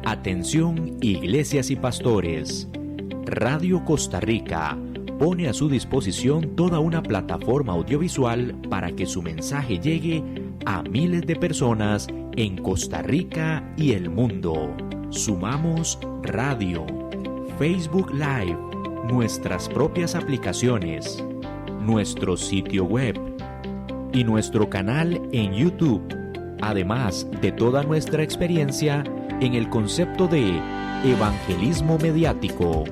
Atención, iglesias y pastores. Radio Costa Rica pone a su disposición toda una plataforma audiovisual para que su mensaje llegue a miles de personas en Costa Rica y el mundo. Sumamos radio, Facebook Live, nuestras propias aplicaciones, nuestro sitio web y nuestro canal en YouTube, además de toda nuestra experiencia en el concepto de evangelismo mediático,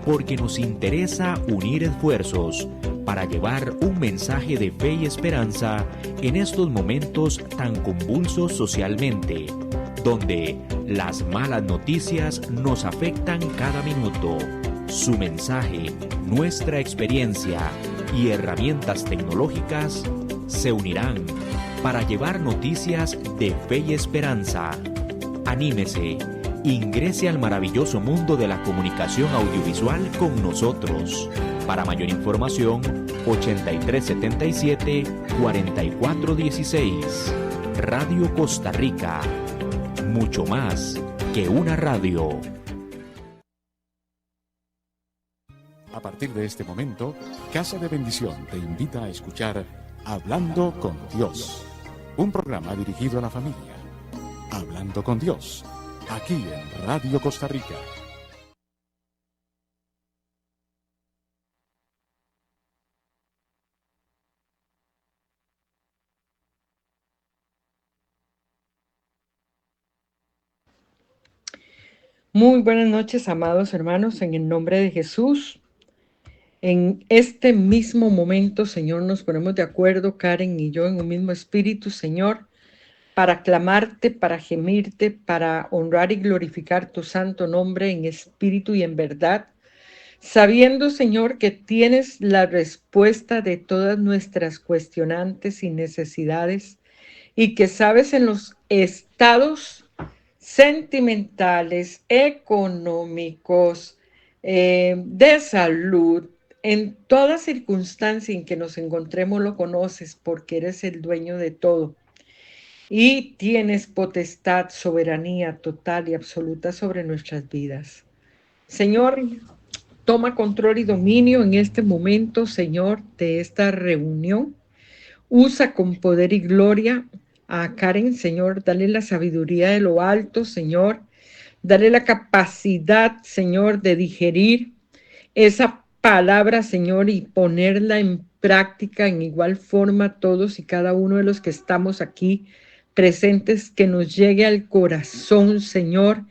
porque nos interesa unir esfuerzos para llevar un mensaje de fe y esperanza en estos momentos tan convulsos socialmente, donde las malas noticias nos afectan cada minuto. Su mensaje, nuestra experiencia y herramientas tecnológicas se unirán para llevar noticias de fe y esperanza. Anímese, ingrese al maravilloso mundo de la comunicación audiovisual con nosotros. Para mayor información, 8377-4416. Radio Costa Rica. Mucho más que una radio. A partir de este momento, Casa de Bendición te invita a escuchar Hablando con Dios, un programa dirigido a la familia. Hablando con Dios, aquí en Radio Costa Rica. Muy buenas noches, amados hermanos, en el nombre de Jesús. En este mismo momento, Señor, nos ponemos de acuerdo, Karen y yo, en un mismo espíritu, Señor, para clamarte, para gemirte, para honrar y glorificar tu santo nombre en espíritu y en verdad, sabiendo, Señor, que tienes la respuesta de todas nuestras cuestionantes y necesidades y que sabes en los estados sentimentales, económicos, de salud, en toda circunstancia en que nos encontremos lo conoces porque eres el dueño de todo. Y tienes potestad, soberanía total y absoluta sobre nuestras vidas. Señor, toma control y dominio en este momento, Señor, de esta reunión. Usa con poder y gloria a Karen, Señor. Dale la sabiduría de lo alto, Señor. Dale la capacidad, Señor, de digerir esa palabra, Señor, y ponerla en práctica en igual forma todos y cada uno de los que estamos aquí presentes, que nos llegue al corazón, Señor,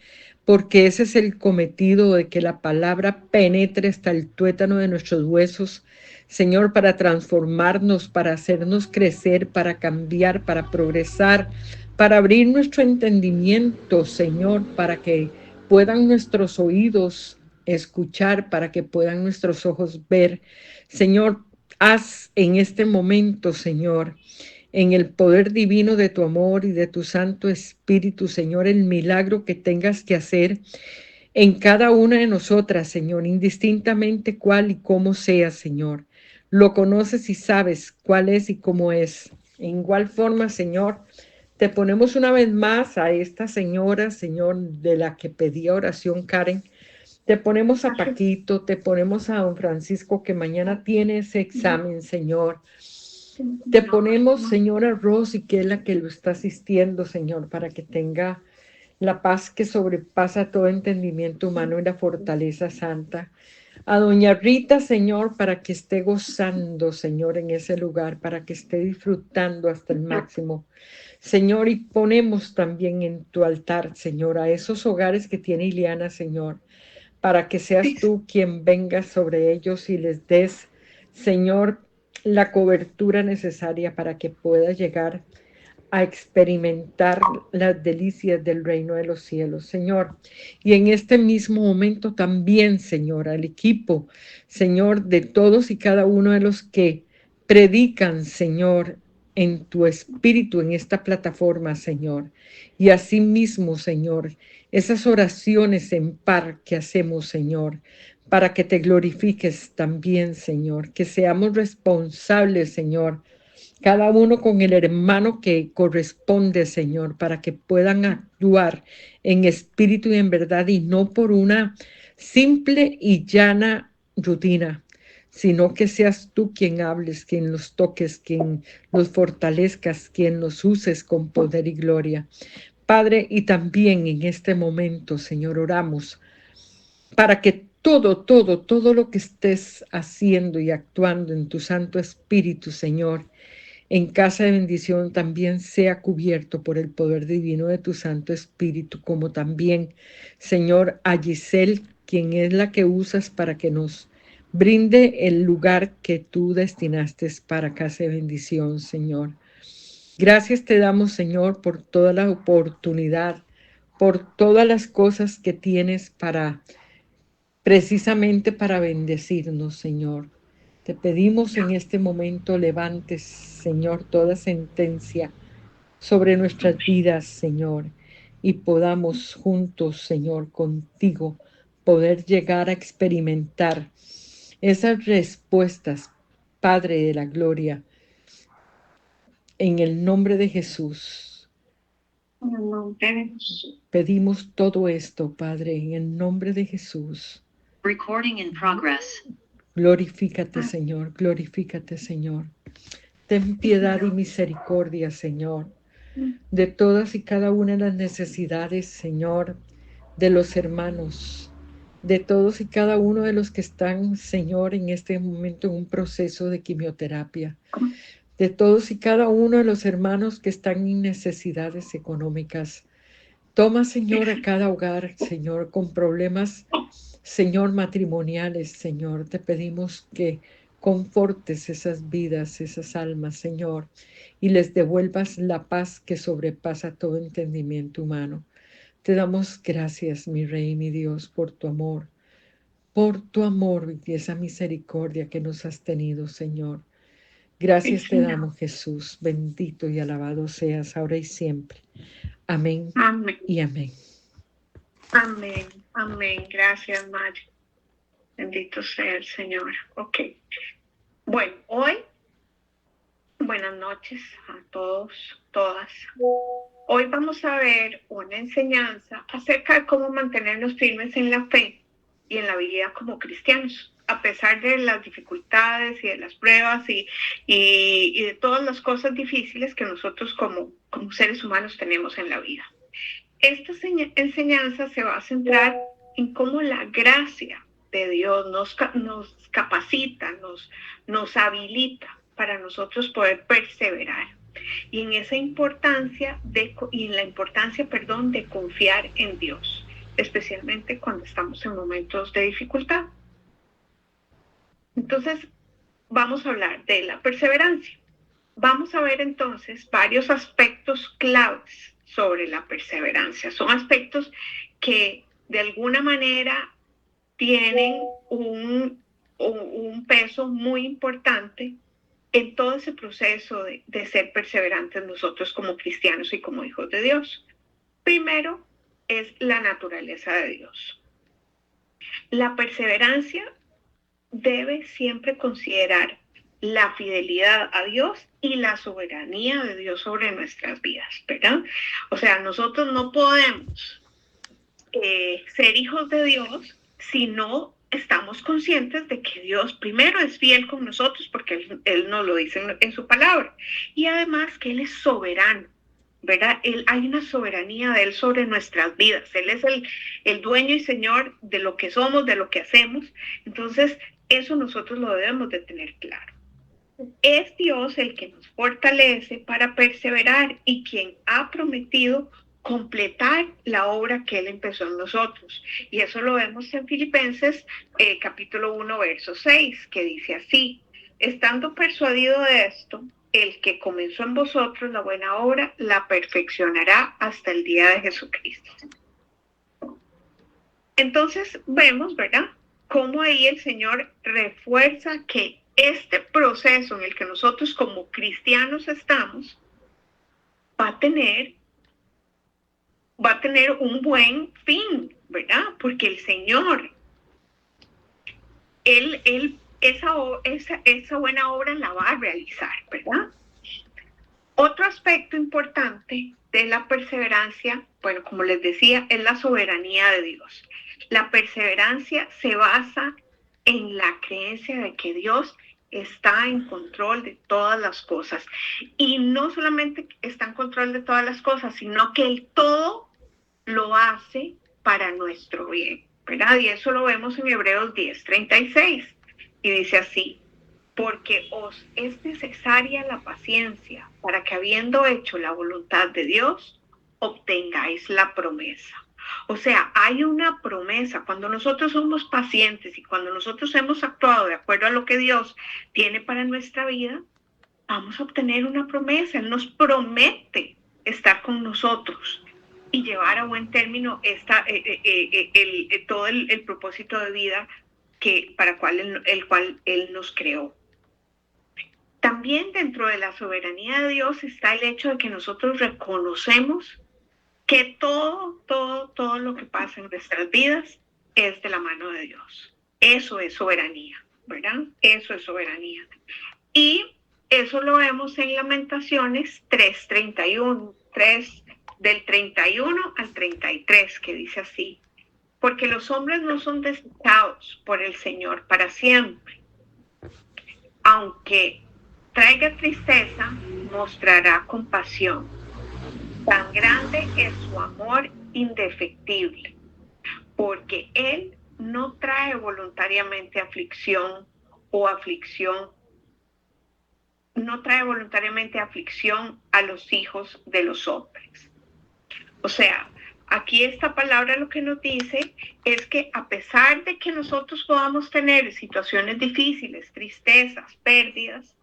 porque ese es el cometido de que la palabra penetre hasta el tuétano de nuestros huesos, Señor, para transformarnos, para hacernos crecer, para cambiar, para progresar, para abrir nuestro entendimiento, Señor, para que puedan nuestros oídos escuchar, para que puedan nuestros ojos ver. Señor, haz en este momento, Señor, en el poder divino de tu amor y de tu Santo Espíritu, Señor, el milagro que tengas que hacer en cada una de nosotras, Señor, indistintamente cuál y cómo sea, Señor. Lo conoces y sabes cuál es y cómo es. En igual forma, Señor, te ponemos una vez más a esta señora, Señor, de la que pedía oración, Karen. Te ponemos a Paquito, te ponemos a don Francisco, que mañana tiene ese examen, Señor. Te ponemos, Señor, a Rosy, que es la que lo está asistiendo, Señor, para que tenga la paz que sobrepasa todo entendimiento humano y la fortaleza santa. A doña Rita, Señor, para que esté gozando, Señor, en ese lugar, para que esté disfrutando hasta el máximo. Señor, y ponemos también en tu altar, Señor, a esos hogares que tiene Ileana, Señor, para que seas tú quien venga sobre ellos y les des, Señor, la cobertura necesaria para que pueda llegar a experimentar las delicias del reino de los cielos, Señor. Y en este mismo momento también, Señor, al equipo, Señor, de todos y cada uno de los que predican, Señor, en tu espíritu, en esta plataforma, Señor. Y asimismo, Señor, esas oraciones en par que hacemos, Señor, para que te glorifiques también, Señor, que seamos responsables, Señor, cada uno con el hermano que corresponde, Señor, para que puedan actuar en espíritu y en verdad y no por una simple y llana rutina, sino que seas tú quien hables, quien los toques, quien los fortalezcas, quien los uses con poder y gloria. Padre, y también en este momento, Señor, oramos para que todo lo que estés haciendo y actuando en tu Santo Espíritu, Señor, en casa de bendición también sea cubierto por el poder divino de tu Santo Espíritu, como también, Señor, a Giselle, quien es la que usas para que nos brinde el lugar que tú destinaste para casa de bendición, Señor. Gracias te damos, Señor, por toda la oportunidad, por todas las cosas que tienes precisamente para bendecirnos, Señor. Te pedimos en este momento levantes, Señor, toda sentencia sobre nuestras vidas, Señor, y podamos juntos, Señor, contigo, poder llegar a experimentar esas respuestas, Padre de la Gloria, en el nombre de Jesús. Pedimos todo esto, Padre, en el nombre de Jesús. Recording in progress. Glorifícate, Señor, glorifícate, Señor. Ten piedad y misericordia, Señor, de todas y cada una de las necesidades, Señor, de los hermanos, de todos y cada uno de los que están, Señor, en este momento en un proceso de quimioterapia, de todos y cada uno de los hermanos que están en necesidades económicas. Toma, Señor, a cada hogar, Señor, con problemas, Señor, matrimoniales, Señor. Te pedimos que confortes esas vidas, esas almas, Señor, y les devuelvas la paz que sobrepasa todo entendimiento humano. Te damos gracias, mi Rey y mi Dios, por tu amor y esa misericordia que nos has tenido, Señor. Gracias te damos, Jesús. Bendito y alabado seas ahora y siempre. Amén. Amén. Y amén. Amén. Amén. Gracias, Mari. Bendito sea el Señor. Ok. Bueno, hoy, buenas noches a todos, todas. Hoy vamos a ver una enseñanza acerca de cómo mantenernos firmes en la fe y en la vida como cristianos, a pesar de las dificultades y de las pruebas y de todas las cosas difíciles que nosotros como seres humanos tenemos en la vida. Esta enseñanza se va a centrar en cómo la gracia de Dios nos capacita, nos habilita para nosotros poder perseverar. Y en esa importancia de confiar en Dios, especialmente cuando estamos en momentos de dificultad. Entonces, vamos a hablar de la perseverancia. Vamos a ver entonces varios aspectos claves sobre la perseverancia. Son aspectos que de alguna manera tienen un peso muy importante en todo ese proceso de ser perseverantes nosotros como cristianos y como hijos de Dios. Primero es la naturaleza de Dios. La perseverancia debe siempre considerar la fidelidad a Dios y la soberanía de Dios sobre nuestras vidas, ¿verdad? O sea, nosotros no podemos ser hijos de Dios si no estamos conscientes de que Dios primero es fiel con nosotros, porque Él nos lo dice en su palabra, y además que Él es soberano, ¿verdad? Hay una soberanía de Él sobre nuestras vidas. Él es el dueño y señor de lo que somos, de lo que hacemos. Entonces, eso nosotros lo debemos de tener claro. Es Dios el que nos fortalece para perseverar y quien ha prometido completar la obra que Él empezó en nosotros. Y eso lo vemos en Filipenses capítulo 1, verso 6, que dice así: estando persuadido de esto, el que comenzó en vosotros la buena obra, la perfeccionará hasta el día de Jesucristo. Entonces vemos, ¿verdad?, cómo ahí el Señor refuerza que este proceso en el que nosotros como cristianos estamos va a tener un buen fin, ¿verdad? Porque el Señor, Él esa buena obra la va a realizar, ¿verdad? Otro aspecto importante de la perseverancia, bueno, como les decía, es la soberanía de Dios. La perseverancia se basa en la creencia de que Dios está en control de todas las cosas. Y no solamente está en control de todas las cosas, sino que Él todo lo hace para nuestro bien, ¿verdad? Y eso lo vemos en Hebreos 10:36. Y dice así: porque os es necesaria la paciencia para que, habiendo hecho la voluntad de Dios, obtengáis la promesa. O sea, hay una promesa. Cuando nosotros somos pacientes y cuando nosotros hemos actuado de acuerdo a lo que Dios tiene para nuestra vida, vamos a obtener una promesa. Él nos promete estar con nosotros y llevar a buen término todo el propósito de vida para el cual Él nos creó. También dentro de la soberanía de Dios está el hecho de que nosotros reconocemos que todo lo que pasa en nuestras vidas es de la mano de Dios. Eso es soberanía, ¿verdad? Eso es soberanía. Y eso lo vemos en Lamentaciones 3:31, del 31 al 33, que dice así: porque los hombres no son desechados por el Señor para siempre. Aunque traiga tristeza, mostrará compasión. Tan grande es su amor indefectible, porque Él no trae voluntariamente aflicción a los hijos de los hombres. O sea, aquí esta palabra lo que nos dice es que a pesar de que nosotros podamos tener situaciones difíciles, tristezas, pérdidas,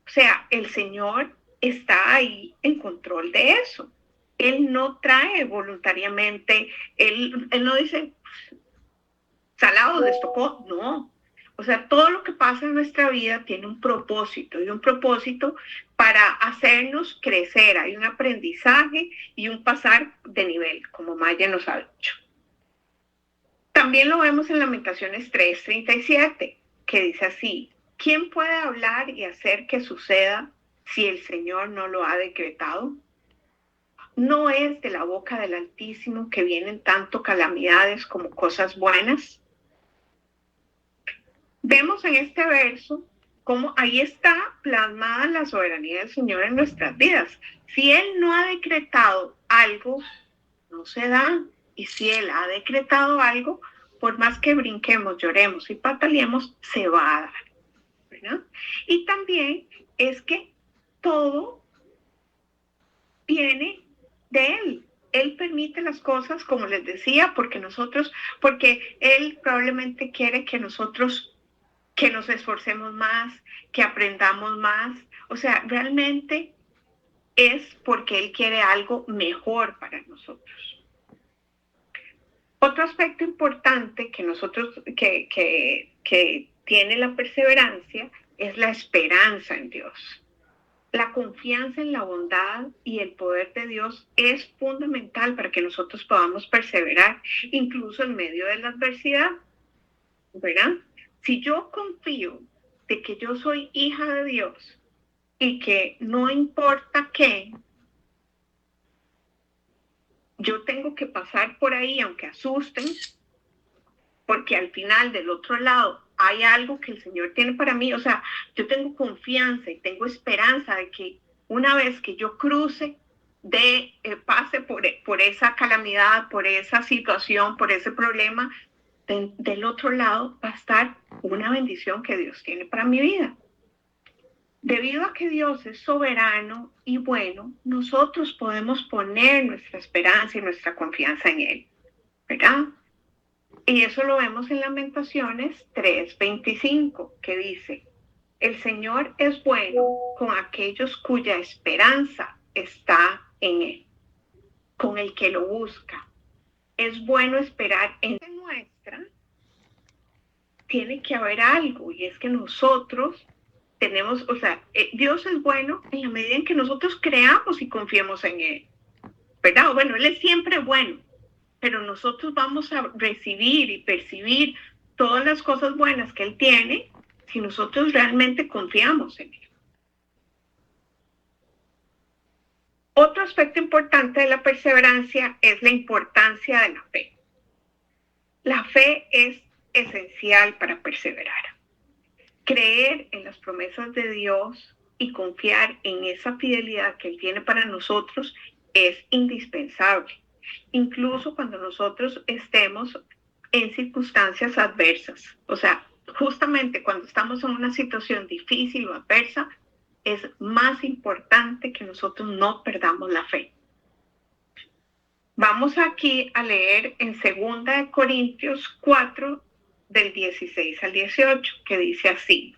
o sea, el Señor está ahí en control de eso. Él no trae voluntariamente, Él no dice, salado, les tocó, no. O sea, todo lo que pasa en nuestra vida tiene un propósito, y un propósito para hacernos crecer. Hay un aprendizaje y un pasar de nivel, como Maya nos ha dicho. También lo vemos en Lamentaciones 3:37, que dice así: ¿quién puede hablar y hacer que suceda si el Señor no lo ha decretado? ¿No es de la boca del Altísimo que vienen tanto calamidades como cosas buenas? Vemos en este verso cómo ahí está plasmada la soberanía del Señor en nuestras vidas. Si Él no ha decretado algo, no se da. Y si Él ha decretado algo, por más que brinquemos, lloremos y pataleemos, se va a dar, ¿verdad? Y también es que todo viene de Él. Él permite las cosas, como les decía, porque Él probablemente quiere que nosotros que nos esforcemos más, que aprendamos más. O sea, realmente es porque Él quiere algo mejor para nosotros. Otro aspecto importante que tiene la perseverancia es la esperanza en Dios. La confianza en la bondad y el poder de Dios es fundamental para que nosotros podamos perseverar, incluso en medio de la adversidad, ¿verdad? Si yo confío de que yo soy hija de Dios y que no importa qué, yo tengo que pasar por ahí, aunque asusten, porque al final del otro lado hay algo que el Señor tiene para mí. O sea, yo tengo confianza y tengo esperanza de que una vez que yo cruce, pase por esa calamidad, por esa situación, por ese problema, del otro lado va a estar una bendición que Dios tiene para mi vida. Debido a que Dios es soberano y bueno, nosotros podemos poner nuestra esperanza y nuestra confianza en Él, ¿verdad? Y eso lo vemos en Lamentaciones 3:25, que dice: el Señor es bueno con aquellos cuya esperanza está en Él, con el que lo busca. Es bueno esperar en nuestra. Tiene que haber algo, y es que nosotros tenemos, o sea, Dios es bueno en la medida en que nosotros creamos y confiemos en Él, ¿verdad? Bueno, Él es siempre bueno, pero nosotros vamos a recibir y percibir todas las cosas buenas que Él tiene si nosotros realmente confiamos en Él. Otro aspecto importante de la perseverancia es la importancia de la fe. La fe es esencial para perseverar. Creer en las promesas de Dios y confiar en esa fidelidad que Él tiene para nosotros es indispensable, incluso cuando nosotros estemos en circunstancias adversas. O sea, justamente cuando estamos en una situación difícil o adversa, es más importante que nosotros no perdamos la fe. Vamos aquí a leer en 2 Corintios 4, del 16 al 18, que dice así: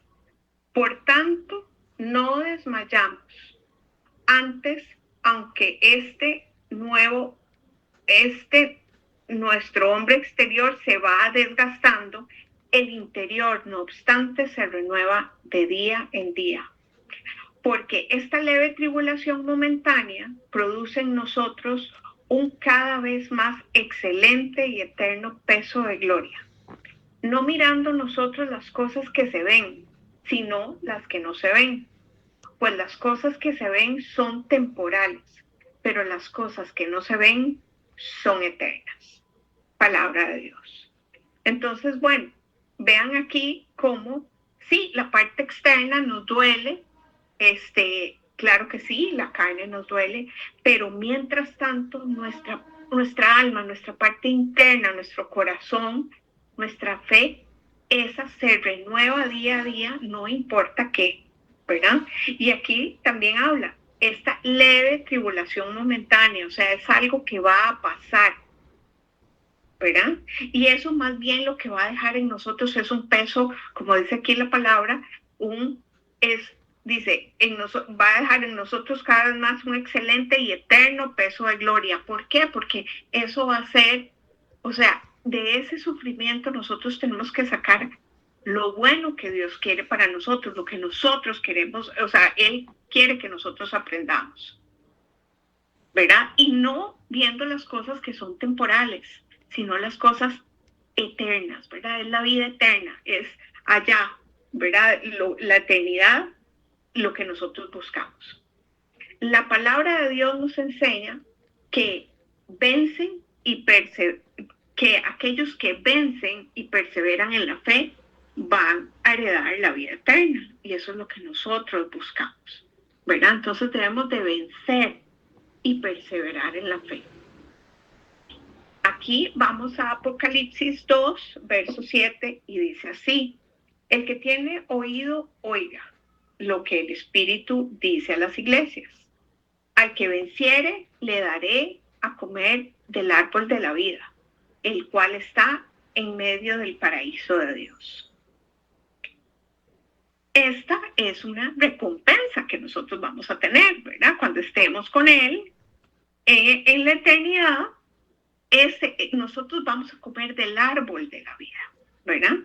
por tanto, no desmayamos. Antes, aunque nuestro hombre exterior se va desgastando, el interior, no obstante, se renueva de día en día. Porque esta leve tribulación momentánea produce en nosotros un cada vez más excelente y eterno peso de gloria, no mirando nosotros las cosas que se ven, sino las que no se ven. Pues las cosas que se ven son temporales, pero las cosas que no se ven son eternas. Palabra de Dios. Entonces, bueno, vean aquí cómo, sí, la parte externa nos duele, claro que sí, la carne nos duele, pero mientras tanto nuestra alma, nuestra parte interna, nuestro corazón, nuestra fe, esa se renueva día a día, no importa qué, ¿verdad? Y aquí también habla, esta leve tribulación momentánea, o sea, es algo que va a pasar, ¿verdad? Y eso más bien lo que va a dejar en nosotros es un peso, como dice aquí la palabra, va a dejar en nosotros cada vez más un excelente y eterno peso de gloria. ¿Por qué? Porque eso va a ser, o sea, de ese sufrimiento nosotros tenemos que sacar lo bueno que Dios quiere para nosotros, lo que nosotros queremos, o sea, Él quiere que nosotros aprendamos, ¿verdad? Y no viendo las cosas que son temporales, sino las cosas eternas, ¿verdad? Es la vida eterna, es allá, ¿verdad? La eternidad, lo que nosotros buscamos. La palabra de Dios nos enseña que que aquellos que vencen y perseveran en la fe van a heredar la vida eterna. Y eso es lo que nosotros buscamos, ¿verdad? Entonces debemos de vencer y perseverar en la fe. Aquí vamos a Apocalipsis 2, verso 7, y dice así: el que tiene oído, oiga lo que el Espíritu dice a las iglesias. Al que venciere, le daré a comer del árbol de la vida, el cual está en medio del paraíso de Dios. Esta es una recompensa que nosotros vamos a tener, ¿verdad? Cuando estemos con Él en la eternidad, nosotros vamos a comer del árbol de la vida, ¿verdad?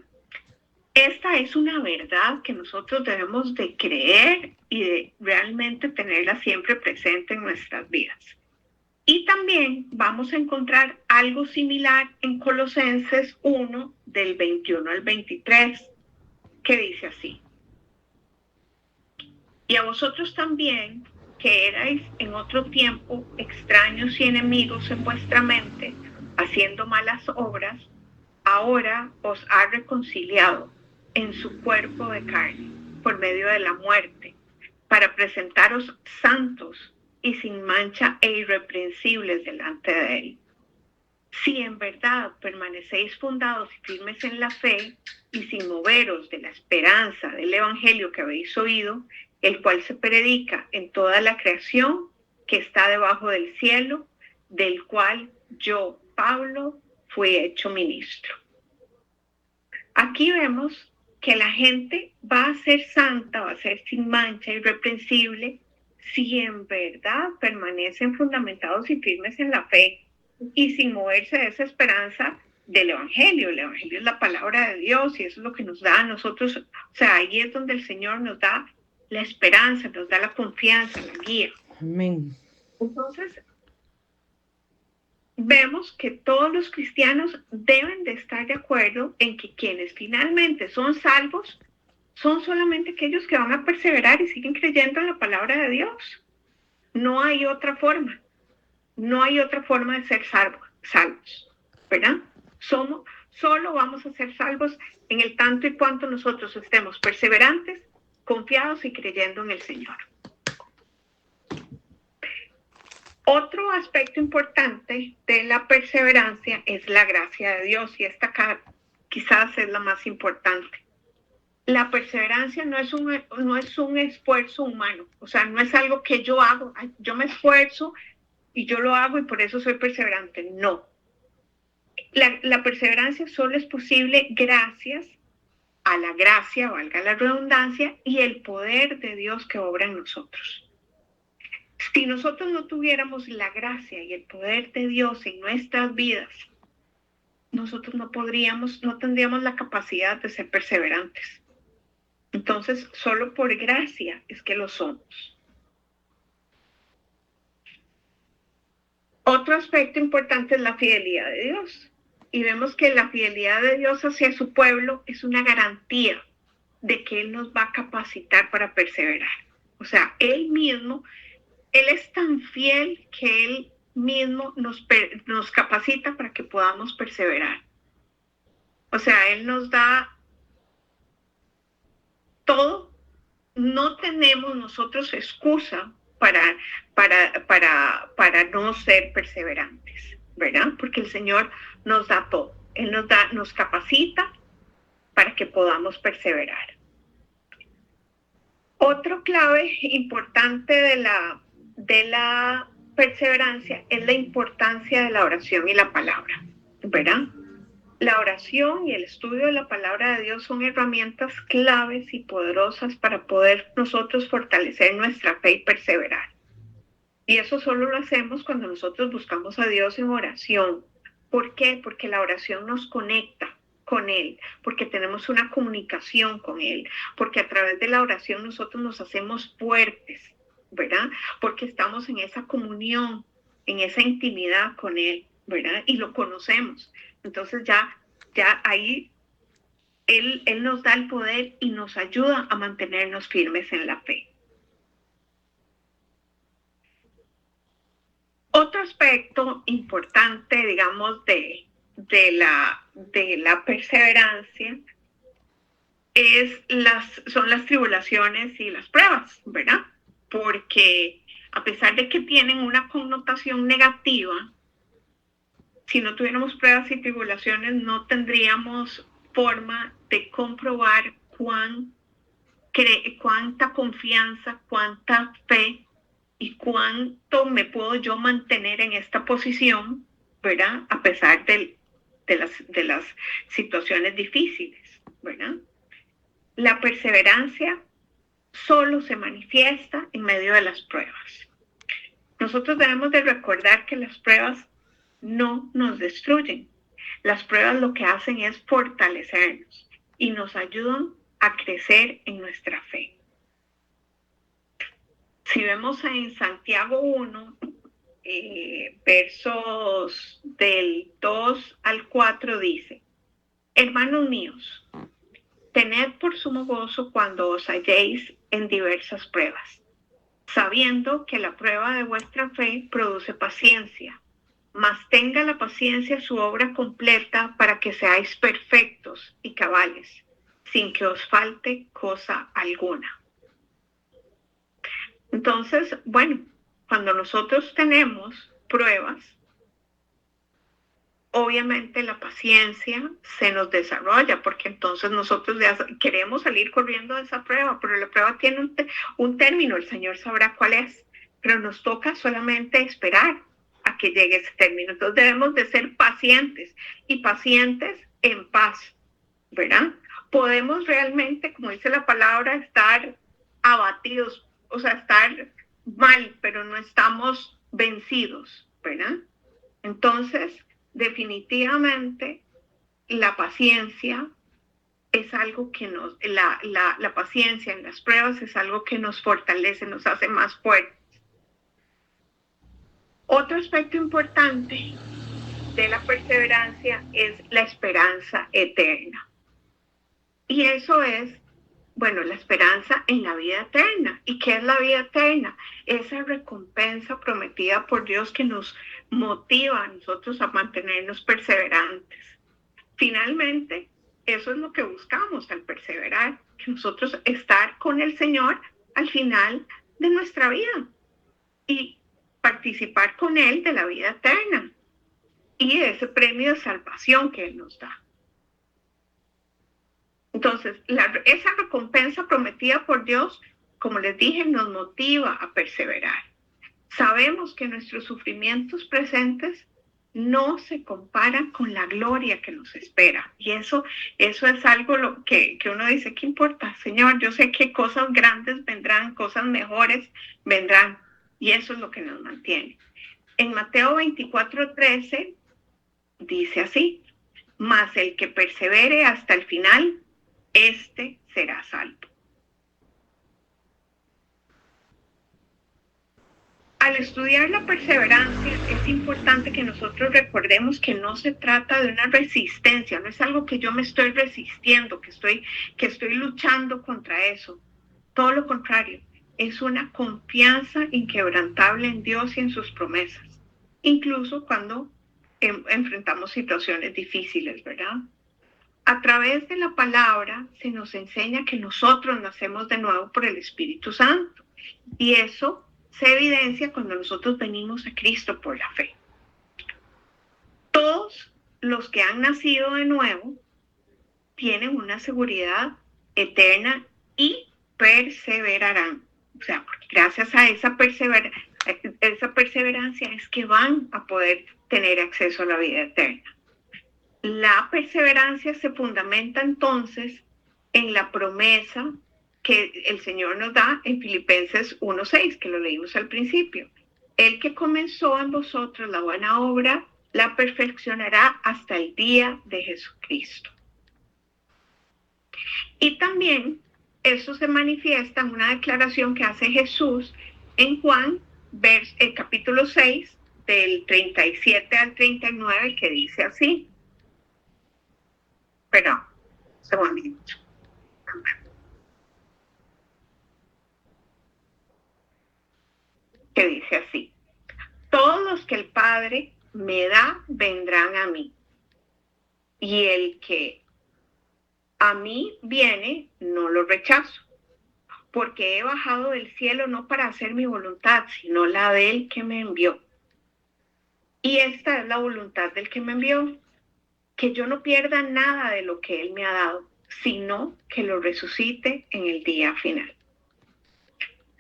Esta es una verdad que nosotros debemos de creer y de realmente tenerla siempre presente en nuestras vidas. Y también vamos a encontrar algo similar en Colosenses 1, del 21 al 23, que dice así: y a vosotros también, que erais en otro tiempo extraños y enemigos en vuestra mente, haciendo malas obras, ahora os ha reconciliado en su cuerpo de carne, por medio de la muerte, para presentaros santos y sin mancha e irreprensibles delante de Él. Si en verdad permanecéis fundados y firmes en la fe, y sin moveros de la esperanza del Evangelio que habéis oído, el cual se predica en toda la creación que está debajo del cielo, del cual yo, Pablo, fui hecho ministro. Aquí vemos que la gente va a ser santa, va a ser sin mancha, irreprensible, si en verdad permanecen fundamentados y firmes en la fe y sin moverse de esa esperanza del Evangelio. El Evangelio es la palabra de Dios y eso es lo que nos da a nosotros. O sea, ahí es donde el Señor nos da la esperanza, nos da la confianza, la guía. Amén. Entonces, vemos que todos los cristianos deben de estar de acuerdo en que quienes finalmente son salvos son solamente aquellos que van a perseverar y siguen creyendo en la palabra de Dios. No hay otra forma. No hay otra forma de ser salvos, ¿verdad? Solo vamos a ser salvos en el tanto y cuanto nosotros estemos perseverantes, confiados y creyendo en el Señor. Otro aspecto importante de la perseverancia es la gracia de Dios, y esta quizás es la más importante. La perseverancia no es un esfuerzo humano, o sea, no es algo que yo hago, yo me esfuerzo y yo lo hago y por eso soy perseverante. No. La perseverancia solo es posible gracias a la gracia, valga la redundancia, y el poder de Dios que obra en nosotros. Si nosotros no tuviéramos la gracia y el poder de Dios en nuestras vidas, nosotros no tendríamos la capacidad de ser perseverantes. Entonces, solo por gracia es que lo somos. Otro aspecto importante es la fidelidad de Dios. Y vemos que la fidelidad de Dios hacia su pueblo es una garantía de que Él nos va a capacitar para perseverar. O sea, Él es tan fiel que Él mismo nos capacita para que podamos perseverar. O sea, Él nos da todo. No tenemos nosotros excusa para no ser perseverantes, ¿verdad? Porque el Señor nos da todo. Él nos capacita para que podamos perseverar. Otro clave importante de la perseverancia es la importancia de la oración y la palabra, ¿verdad? La oración y el estudio de la palabra de Dios son herramientas claves y poderosas para poder nosotros fortalecer nuestra fe y perseverar. Y eso solo lo hacemos cuando nosotros buscamos a Dios en oración. ¿Por qué? Porque la oración nos conecta con Él, porque tenemos una comunicación con Él, porque a través de la oración nosotros nos hacemos fuertes, ¿verdad? Porque estamos en esa comunión, en esa intimidad con Él, ¿verdad? Y lo conocemos. Entonces ya ahí Él nos da el poder y nos ayuda a mantenernos firmes en la fe. Otro aspecto importante, digamos, de la perseverancia son las tribulaciones y las pruebas, ¿verdad? Porque a pesar de que tienen una connotación negativa, si no tuviéramos pruebas y tribulaciones, no tendríamos forma de comprobar cuánta confianza, cuánta fe y cuánto me puedo yo mantener en esta posición, ¿verdad? A pesar de las situaciones difíciles, ¿verdad? La perseverancia solo se manifiesta en medio de las pruebas. Nosotros debemos de recordar que las pruebas no nos destruyen. Las pruebas lo que hacen es fortalecernos y nos ayudan a crecer en nuestra fe. Si vemos en Santiago 1, versos del 2 al 4 dice: hermanos míos, tened por sumo gozo cuando os halléis en diversas pruebas, sabiendo que la prueba de vuestra fe produce paciencia. Mas tenga la paciencia su obra completa para que seáis perfectos y cabales, sin que os falte cosa alguna. Entonces, bueno, cuando nosotros tenemos pruebas, obviamente la paciencia se nos desarrolla, porque entonces nosotros queremos salir corriendo de esa prueba, pero la prueba tiene un término, el Señor sabrá cuál es, pero nos toca solamente esperar a que llegue ese término. Entonces debemos de ser pacientes y pacientes en paz, ¿verdad? Podemos realmente, como dice la palabra, estar abatidos, o sea, estar mal, pero no estamos vencidos, ¿verdad? Entonces, definitivamente, la paciencia es algo que la paciencia en las pruebas es algo que nos fortalece, nos hace más fuertes. Otro aspecto importante de la perseverancia es la esperanza eterna. Y eso es Bueno, la esperanza en la vida eterna. ¿Y qué es la vida eterna? Esa recompensa prometida por Dios que nos motiva a nosotros a mantenernos perseverantes. Finalmente, eso es lo que buscamos al perseverar, que nosotros estar con el Señor al final de nuestra vida y participar con Él de la vida eterna y de ese premio de salvación que Él nos da. Entonces, esa recompensa prometida por Dios, como les dije, nos motiva a perseverar. Sabemos que nuestros sufrimientos presentes no se comparan con la gloria que nos espera. Y eso es algo que uno dice, ¿qué importa? Señor, yo sé que cosas grandes vendrán, cosas mejores vendrán. Y eso es lo que nos mantiene. En Mateo 24:13 dice así: mas el que persevere hasta el final, este será salvo. Al estudiar la perseverancia, es importante que nosotros recordemos que no se trata de una resistencia, no es algo que yo me estoy resistiendo, que estoy luchando contra eso. Todo lo contrario, es una confianza inquebrantable en Dios y en sus promesas, incluso cuando enfrentamos situaciones difíciles, ¿verdad? A través de la palabra se nos enseña que nosotros nacemos de nuevo por el Espíritu Santo, y eso se evidencia cuando nosotros venimos a Cristo por la fe. Todos los que han nacido de nuevo tienen una seguridad eterna y perseverarán. O sea, porque gracias a esa perseverancia es que van a poder tener acceso a la vida eterna. La perseverancia se fundamenta entonces en la promesa que el Señor nos da en Filipenses 1:6, que lo leímos al principio. El que comenzó en vosotros la buena obra, la perfeccionará hasta el día de Jesucristo. Y también eso se manifiesta en una declaración que hace Jesús en Juan, capítulo 6, del 37 al 39, que dice así. Perdón, un segundito. Que dice así: todos los que el Padre me da vendrán a mí, y el que a mí viene no lo rechazo, porque he bajado del cielo no para hacer mi voluntad, sino la del que me envió. Y esta es la voluntad del que me envió, que yo no pierda nada de lo que Él me ha dado, sino que lo resucite en el día final.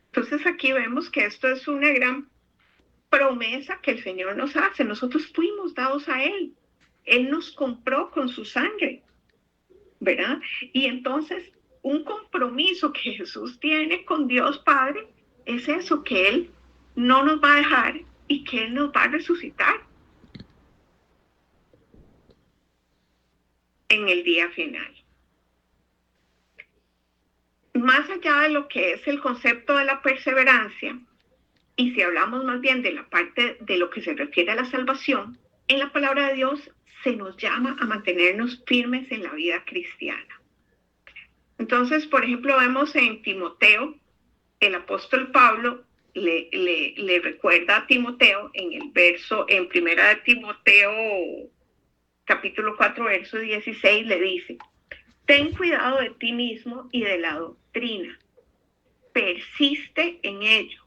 Entonces aquí vemos que esto es una gran promesa que el Señor nos hace. Nosotros fuimos dados a Él. Él nos compró con su sangre, ¿verdad? Y entonces un compromiso que Jesús tiene con Dios Padre es eso, que Él no nos va a dejar y que Él nos va a resucitar en el día final. Más allá de lo que es el concepto de la perseverancia, y si hablamos más bien de la parte de lo que se refiere a la salvación, en la palabra de Dios se nos llama a mantenernos firmes en la vida cristiana. Entonces, por ejemplo, vemos en Timoteo, el apóstol Pablo le recuerda a Timoteo en el verso, en primera de Timoteo, capítulo 4, verso 16, le dice: ten cuidado de ti mismo y de la doctrina. Persiste en ello,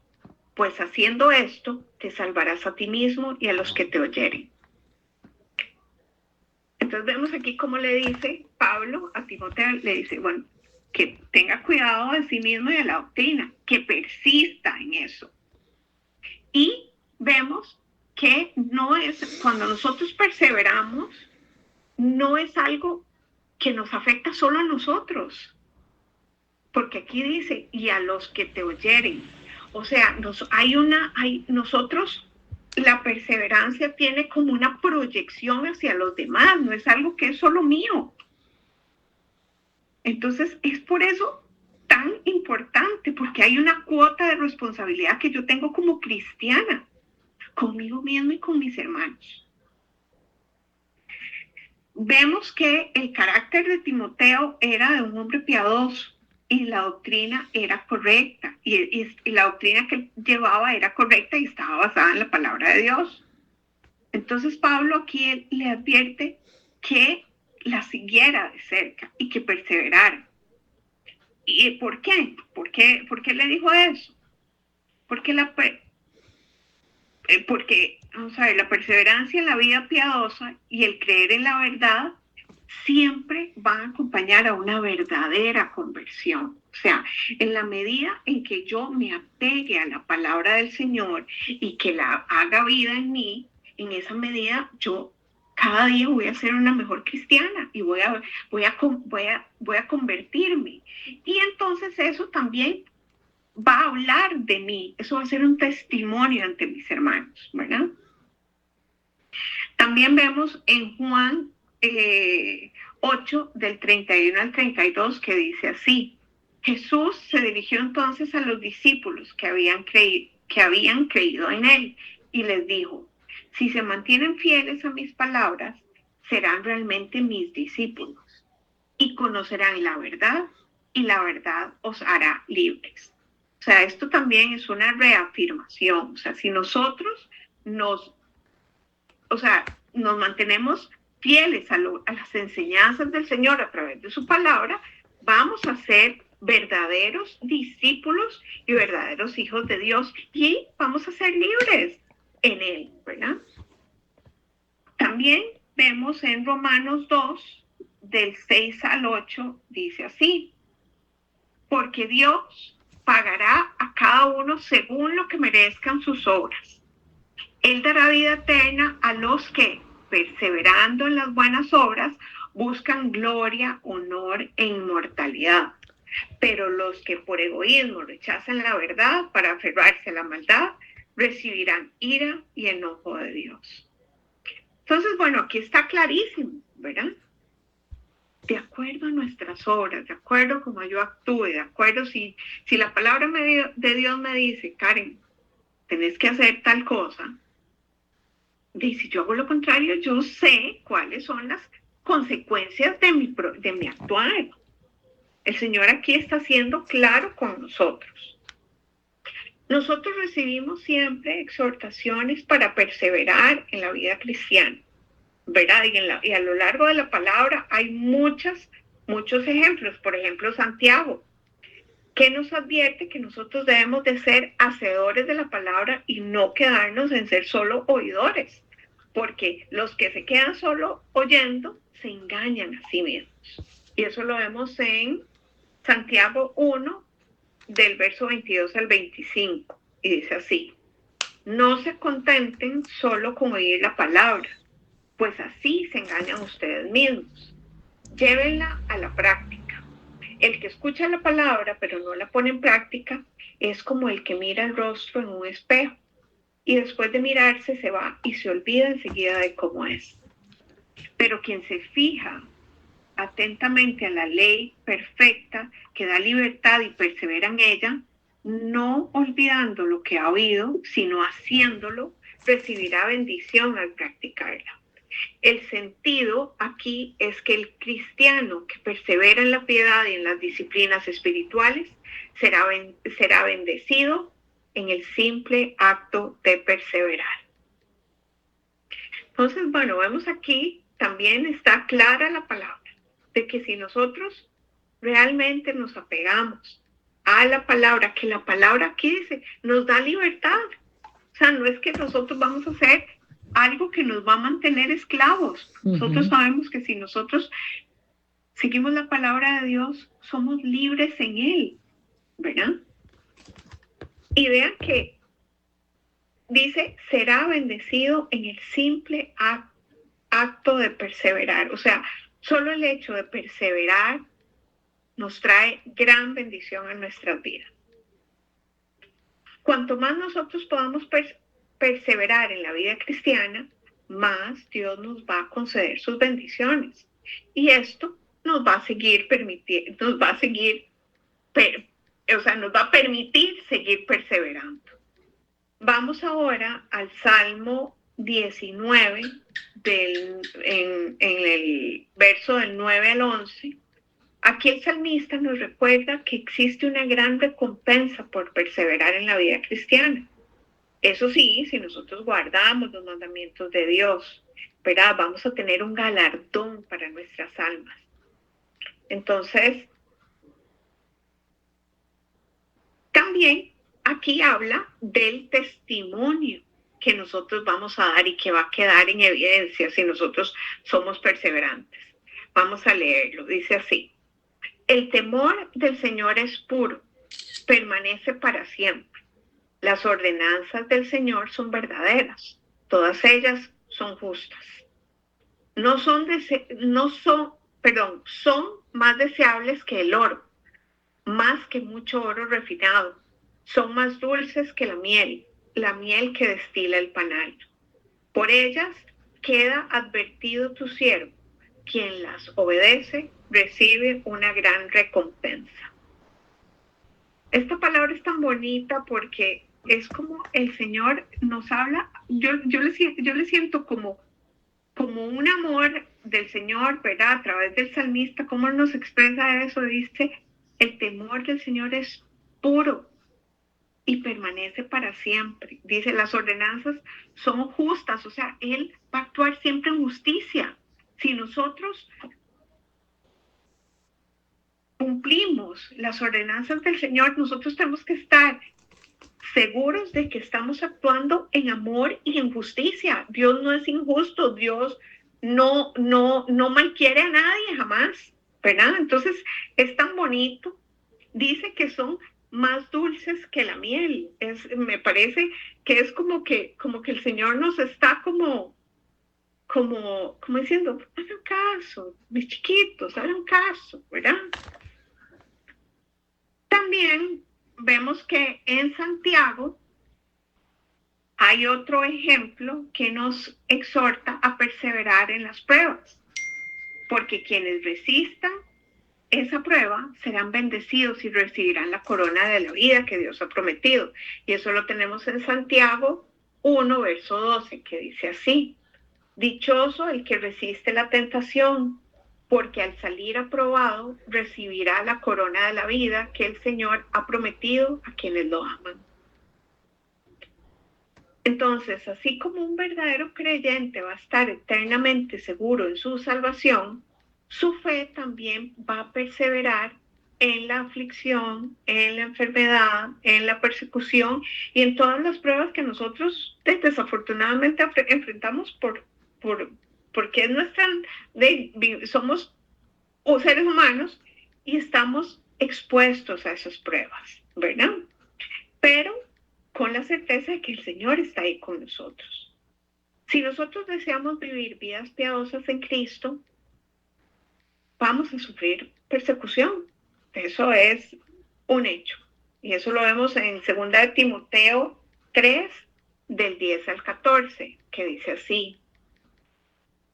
pues haciendo esto te salvarás a ti mismo y a los que te oyeren. Entonces vemos aquí cómo le dice Pablo a Timoteo, le dice, bueno, que tenga cuidado de sí mismo y de la doctrina, que persista en eso. Y vemos que no es, cuando nosotros perseveramos, no es algo que nos afecta solo a nosotros, porque aquí dice, y a los que te oyeren. O sea, nosotros, la perseverancia tiene como una proyección hacia los demás, no es algo que es solo mío. Entonces, es por eso tan importante, porque hay una cuota de responsabilidad que yo tengo como cristiana, conmigo mismo y con mis hermanos. Vemos que el carácter de Timoteo era de un hombre piadoso, y la doctrina era correcta, y la doctrina que él llevaba era correcta y estaba basada en la palabra de Dios. Entonces Pablo aquí le advierte que la siguiera de cerca y que perseverara. ¿Y por qué? ¿Por qué le dijo eso? Porque vamos a ver, la perseverancia en la vida piadosa y el creer en la verdad siempre van a acompañar a una verdadera conversión. O sea, en la medida en que yo me apegue a la palabra del Señor y que la haga vida en mí, en esa medida yo cada día voy a ser una mejor cristiana y voy a convertirme. Y entonces eso también va a hablar de mí, eso va a ser un testimonio ante mis hermanos, ¿verdad? También vemos en Juan 8, del 31 al 32, que dice así: Jesús se dirigió entonces a los discípulos que habían creído en él y les dijo: si se mantienen fieles a mis palabras, serán realmente mis discípulos y conocerán la verdad, y la verdad os hará libres. O sea, esto también es una reafirmación. O sea, si nosotros nos mantenemos fieles a las enseñanzas del Señor a través de su palabra, vamos a ser verdaderos discípulos y verdaderos hijos de Dios y vamos a ser libres en él, ¿verdad? También vemos en Romanos 2, del 6 al 8, dice así: porque Dios pagará a cada uno según lo que merezcan sus obras. Él dará vida eterna a los que, perseverando en las buenas obras, buscan gloria, honor e inmortalidad. Pero los que por egoísmo rechazan la verdad para aferrarse a la maldad, recibirán ira y enojo de Dios. Entonces, bueno, aquí está clarísimo, ¿verdad? De acuerdo a nuestras obras, de acuerdo a cómo yo actúe, de acuerdo si la palabra de Dios me dice: Karen, tenés que hacer tal cosa, y si yo hago lo contrario, yo sé cuáles son las consecuencias de mi actuar. El Señor aquí está siendo claro con nosotros. Nosotros recibimos siempre exhortaciones para perseverar en la vida cristiana, ¿verdad? Y a lo largo de la palabra hay muchos ejemplos. Por ejemplo, Santiago, que nos advierte que nosotros debemos de ser hacedores de la palabra y no quedarnos en ser solo oidores, porque los que se quedan solo oyendo se engañan a sí mismos. Y eso lo vemos en Santiago 1, del verso 22 al 25, y dice así: no se contenten solo con oír la palabra, pues así se engañan ustedes mismos. Llévenla a la práctica. El que escucha la palabra pero no la pone en práctica es como el que mira el rostro en un espejo y después de mirarse se va y se olvida enseguida de cómo es. Pero quien se fija atentamente a la ley perfecta que da libertad y persevera en ella, no olvidando lo que ha oído, sino haciéndolo, recibirá bendición al practicarla. El sentido aquí es que el cristiano que persevera en la piedad y en las disciplinas espirituales será bendecido en el simple acto de perseverar. Entonces, bueno, vemos aquí también está clara la palabra de que si nosotros realmente nos apegamos a la palabra, que la palabra aquí dice, nos da libertad. O sea, no es que nosotros vamos a hacer algo que nos va a mantener esclavos. Nosotros sabemos que si nosotros seguimos la palabra de Dios, somos libres en él, ¿verdad? Y vean que dice, será bendecido en el simple acto de perseverar. O sea, solo el hecho de perseverar nos trae gran bendición a nuestras vidas. Cuanto más nosotros podamos perseverar en la vida cristiana, más Dios nos va a conceder sus bendiciones. Y esto nos va a seguir nos va a permitir seguir perseverando. Vamos ahora al Salmo 19, en el verso del 9 al 11. Aquí el salmista nos recuerda que existe una gran recompensa por perseverar en la vida cristiana. Eso sí, si nosotros guardamos los mandamientos de Dios, ¿verdad? Vamos a tener un galardón para nuestras almas. Entonces, también aquí habla del testimonio que nosotros vamos a dar y que va a quedar en evidencia si nosotros somos perseverantes. Vamos a leerlo, dice así. El temor del Señor es puro, permanece para siempre. Las ordenanzas del Señor son verdaderas, todas ellas son justas. Son más deseables que el oro, más que mucho oro refinado. Son más dulces que la miel que destila el panal. Por ellas queda advertido tu siervo. Quien las obedece recibe una gran recompensa. Esta palabra es tan bonita porque es como el Señor nos habla. Yo le siento como un amor del Señor, ¿verdad? A través del salmista, ¿cómo nos expresa eso? Dice, el temor del Señor es puro y permanece para siempre. Dice, las ordenanzas son justas, o sea, Él va a actuar siempre en justicia. Si nosotros cumplimos las ordenanzas del Señor, nosotros tenemos que estar seguros de que estamos actuando en amor y en justicia. Dios no es injusto, Dios no malquiere a nadie jamás, ¿verdad? Entonces es tan bonito. Dice que son más dulces que la miel. Me parece que es como que el Señor nos está como diciendo, hagan caso, mis chiquitos, hagan caso, ¿verdad? También vemos que en Santiago hay otro ejemplo que nos exhorta a perseverar en las pruebas, porque quienes resistan esa prueba serán bendecidos y recibirán la corona de la vida que Dios ha prometido. Y eso lo tenemos en Santiago 1, verso 12, que dice así. Dichoso el que resiste la tentación, porque al salir aprobado recibirá la corona de la vida que el Señor ha prometido a quienes lo aman. Entonces, así como un verdadero creyente va a estar eternamente seguro en su salvación, su fe también va a perseverar en la aflicción, en la enfermedad, en la persecución y en todas las pruebas que nosotros desafortunadamente enfrentamos porque es somos seres humanos y estamos expuestos a esas pruebas, ¿verdad? Pero con la certeza de que el Señor está ahí con nosotros. Si nosotros deseamos vivir vidas piadosas en Cristo, vamos a sufrir persecución. Eso es un hecho. Y eso lo vemos en 2 de Timoteo 3, del 10 al 14, que dice así.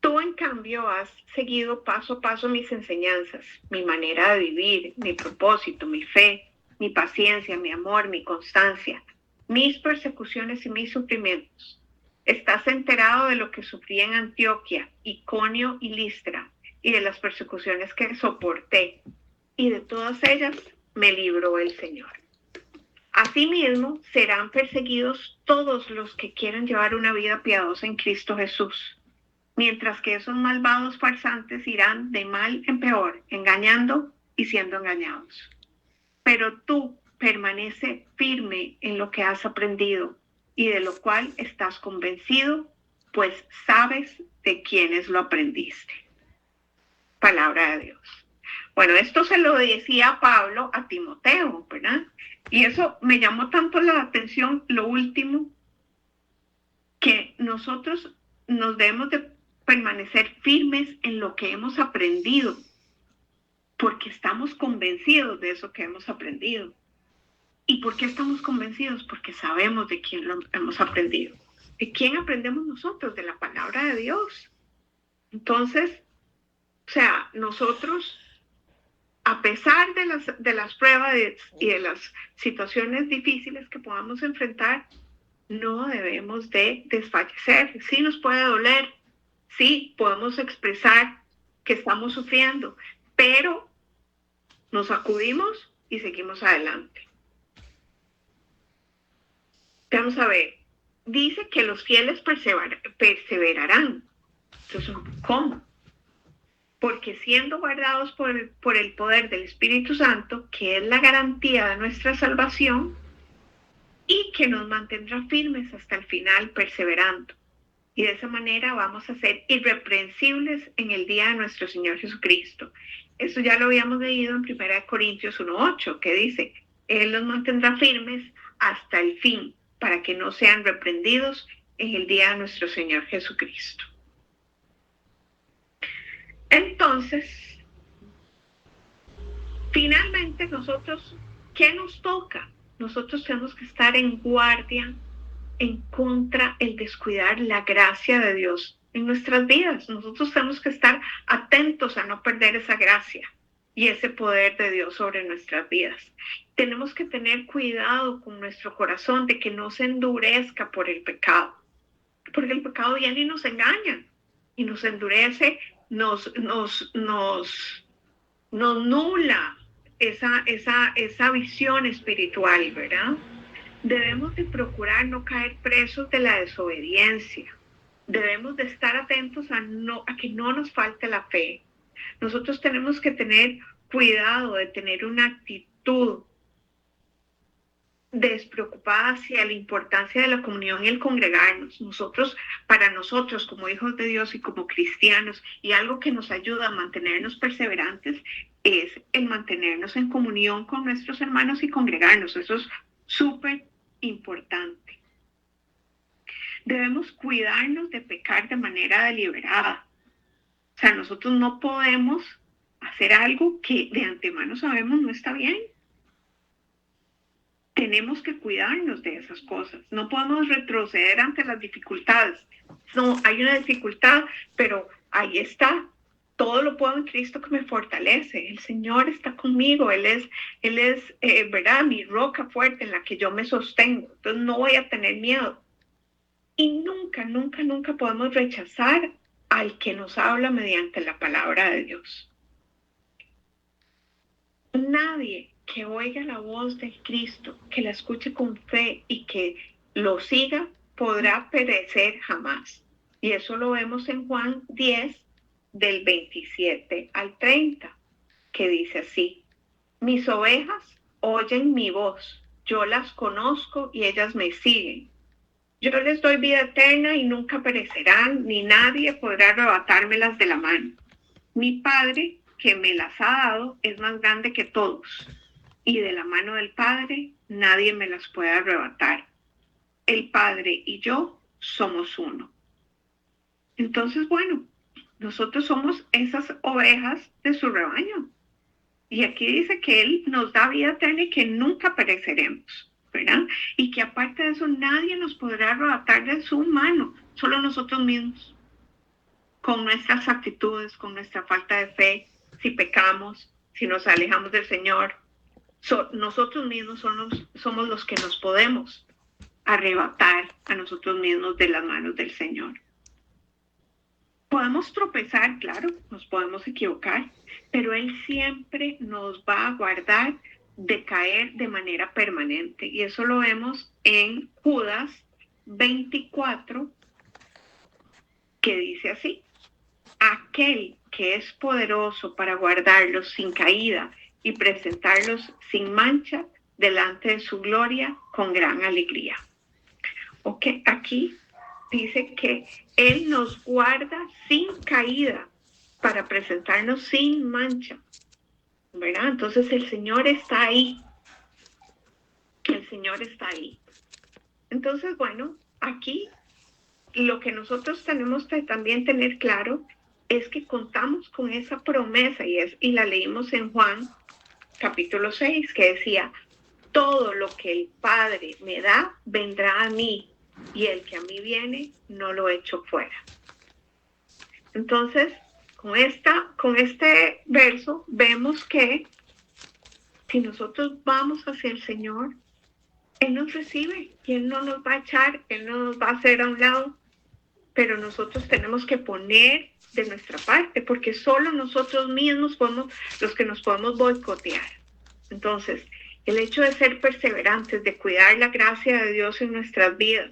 Tú, en cambio, has seguido paso a paso mis enseñanzas, mi manera de vivir, mi propósito, mi fe, mi paciencia, mi amor, mi constancia, mis persecuciones y mis sufrimientos. Estás enterado de lo que sufrí en Antioquía, Iconio y Listra, y de las persecuciones que soporté, y de todas ellas me libró el Señor. Asimismo, serán perseguidos todos los que quieran llevar una vida piadosa en Cristo Jesús, mientras que esos malvados farsantes irán de mal en peor, engañando y siendo engañados. Pero tú permanece firme en lo que has aprendido y de lo cual estás convencido, pues sabes de quiénes lo aprendiste. Palabra de Dios. Bueno, esto se lo decía Pablo a Timoteo, ¿verdad? Y eso me llamó tanto la atención, lo último, que nosotros nos debemos de permanecer firmes en lo que hemos aprendido, porque estamos convencidos de eso que hemos aprendido. ¿Y por qué estamos convencidos? Porque sabemos de quién lo hemos aprendido. ¿De quién aprendemos nosotros? De la palabra de Dios. Entonces, o sea, nosotros, a pesar de las pruebas y de las situaciones difíciles que podamos enfrentar, no debemos de desfallecer. Sí nos puede doler, sí podemos expresar que estamos sufriendo, pero nos sacudimos y seguimos adelante. Vamos a ver, dice que los fieles perseverarán. Entonces, ¿cómo? Porque siendo guardados por el poder del Espíritu Santo, que es la garantía de nuestra salvación, y que nos mantendrá firmes hasta el final, perseverando. Y de esa manera vamos a ser irreprensibles en el día de nuestro Señor Jesucristo. Eso ya lo habíamos leído en 1 Corintios 1:8, que dice, Él los mantendrá firmes hasta el fin, para que no sean reprendidos en el día de nuestro Señor Jesucristo. Entonces, finalmente nosotros, ¿qué nos toca? Nosotros tenemos que estar en guardia en contra el descuidar la gracia de Dios en nuestras vidas. Nosotros tenemos que estar atentos a no perder esa gracia y ese poder de Dios sobre nuestras vidas. Tenemos que tener cuidado con nuestro corazón de que no se endurezca por el pecado, porque el pecado viene y nos engaña y nos endurece, nos nubla esa visión espiritual, ¿verdad? Debemos de procurar no caer presos de la desobediencia. Debemos de estar atentos a que no nos falte la fe. Nosotros tenemos que tener cuidado de tener una actitud despreocupada hacia la importancia de la comunión y el congregarnos. Para nosotros como hijos de Dios y como cristianos, y algo que nos ayuda a mantenernos perseverantes, es el mantenernos en comunión con nuestros hermanos y congregarnos. Eso es súper importante. Debemos cuidarnos de pecar de manera deliberada. O sea, nosotros no podemos hacer algo que de antemano sabemos no está bien. Tenemos que cuidarnos de esas cosas. No podemos retroceder ante las dificultades. No, hay una dificultad, pero ahí está. Todo lo puedo en Cristo que me fortalece. El Señor está conmigo. Él es ¿verdad? Mi roca fuerte en la que yo me sostengo. Entonces no voy a tener miedo. Y nunca, nunca, nunca podemos rechazar al que nos habla mediante la palabra de Dios. Nadie que oiga la voz de Cristo, que la escuche con fe y que lo siga, podrá perecer jamás. Y eso lo vemos en Juan 10, del 27 al 30, que dice así: mis ovejas oyen mi voz, yo las conozco y ellas me siguen. Yo les doy vida eterna y nunca perecerán, ni nadie podrá arrebatármelas de la mano. Mi Padre, que me las ha dado, es más grande que todos, y de la mano del Padre nadie me las puede arrebatar. El Padre y yo somos uno. Entonces, bueno, nosotros somos esas ovejas de su rebaño. Y aquí dice que Él nos da vida eterna y que nunca pereceremos, ¿verdad? Y que aparte de eso nadie nos podrá arrebatar de su mano, solo nosotros mismos, con nuestras actitudes, con nuestra falta de fe, si pecamos, si nos alejamos del Señor. Nosotros mismos somos los que nos podemos arrebatar a nosotros mismos de las manos del Señor. Podemos tropezar, claro, nos podemos equivocar, pero Él siempre nos va a guardar de caer de manera permanente. Y eso lo vemos en Judas 24, que dice así: aquel que es poderoso para guardarlos sin caída y presentarlos sin mancha delante de su gloria con gran alegría. Ok, aquí dice que Él nos guarda sin caída para presentarnos sin mancha, ¿verdad? Entonces el Señor está ahí. El Señor está ahí. Entonces, bueno, aquí lo que nosotros tenemos que también tener claro es que contamos con esa promesa y la leímos en Juan capítulo 6, que decía: todo lo que el Padre me da vendrá a mí, y el que a mí viene no lo echo fuera. Entonces, con este verso vemos que si nosotros vamos hacia el Señor, Él nos recibe y Él no nos va a echar, Él no nos va a hacer a un lado. pero nosotros tenemos que poner de nuestra parte, porque solo nosotros mismos somos los que nos podemos boicotear. Entonces, el hecho de ser perseverantes, de cuidar la gracia de Dios en nuestras vidas,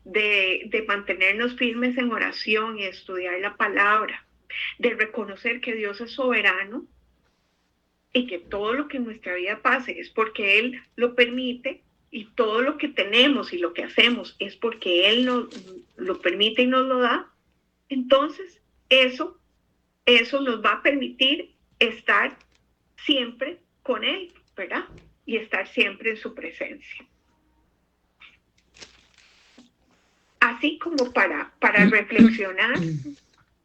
de mantenernos firmes en oración y estudiar la palabra, de reconocer que Dios es soberano y que todo lo que en nuestra vida pase es porque Él lo permite, y todo lo que tenemos y lo que hacemos es porque Él nos lo permite y nos lo da. Entonces, eso nos va a permitir estar siempre con Él, ¿verdad? Y estar siempre en su presencia. Así como para reflexionar,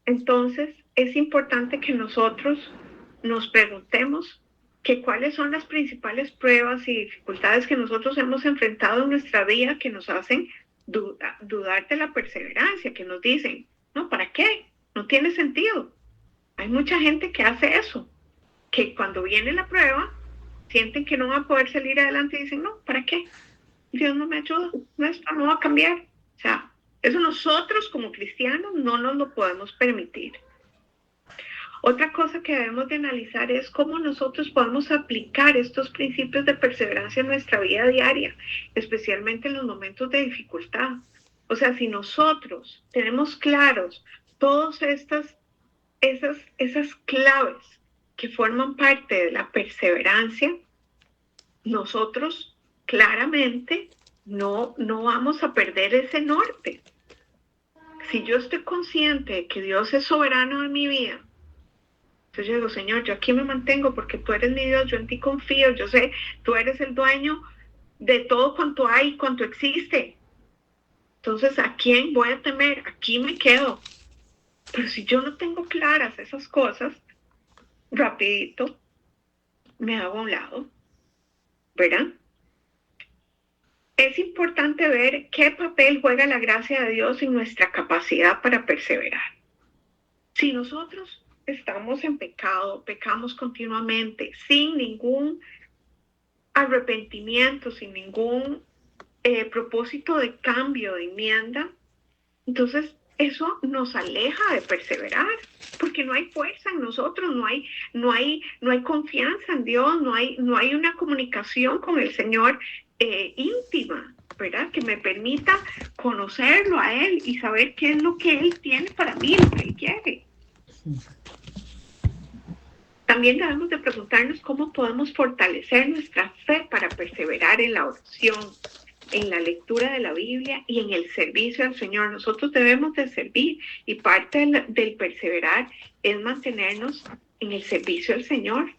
entonces es importante que nosotros nos preguntemos que cuáles son las principales pruebas y dificultades que nosotros hemos enfrentado en nuestra vida que nos hacen dudar de la perseverancia, que nos dicen, no, ¿para qué? No tiene sentido. Hay mucha gente que hace eso, que cuando viene la prueba, sienten que no van a poder salir adelante y dicen, no, ¿para qué? Dios no me ayuda, esto no va a cambiar. O sea, eso nosotros como cristianos no nos lo podemos permitir. Otra cosa que debemos de analizar es cómo nosotros podemos aplicar estos principios de perseverancia en nuestra vida diaria, especialmente en los momentos de dificultad. O sea, si nosotros tenemos claros todas esas claves que forman parte de la perseverancia, nosotros claramente no vamos a perder ese norte. Si yo estoy consciente de que Dios es soberano en mi vida, entonces yo digo, Señor, yo aquí me mantengo porque tú eres mi Dios, yo en ti confío, yo sé, tú eres el dueño de todo cuanto hay, cuanto existe. Entonces, ¿a quién voy a temer? Aquí me quedo. Pero si yo no tengo claras esas cosas, rapidito me hago a un lado, ¿verdad? Es importante ver qué papel juega la gracia de Dios en nuestra capacidad para perseverar. Si nosotros estamos en pecado, pecamos continuamente, sin ningún arrepentimiento, sin ningún propósito de cambio, de enmienda, entonces eso nos aleja de perseverar, porque no hay fuerza en nosotros, no hay confianza en Dios, no hay una comunicación con el Señor íntima, ¿verdad? Que me permita conocerlo a Él y saber qué es lo que Él tiene para mí, lo que Él quiere. También debemos de preguntarnos cómo podemos fortalecer nuestra fe para perseverar en la oración, en la lectura de la Biblia y en el servicio al Señor. Nosotros debemos de servir y parte del perseverar es mantenernos en el servicio al Señor.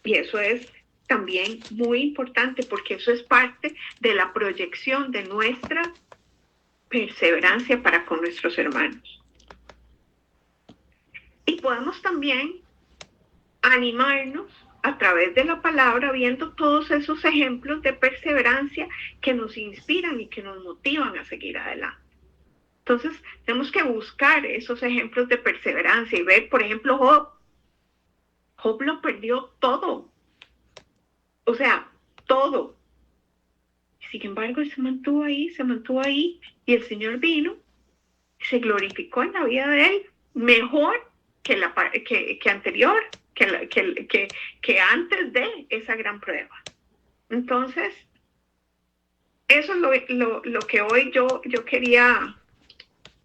Y eso es también muy importante porque eso es parte de la proyección de nuestra perseverancia para con nuestros hermanos. Y podemos también animarnos a través de la palabra, viendo todos esos ejemplos de perseverancia que nos inspiran y que nos motivan a seguir adelante. Entonces, tenemos que buscar esos ejemplos de perseverancia y ver, por ejemplo, Job. Job lo perdió todo. O sea, todo. Sin embargo, él se mantuvo ahí, y el Señor vino y se glorificó en la vida de él, mejor que anterior, que antes de esa gran prueba. Entonces, eso es lo que hoy yo quería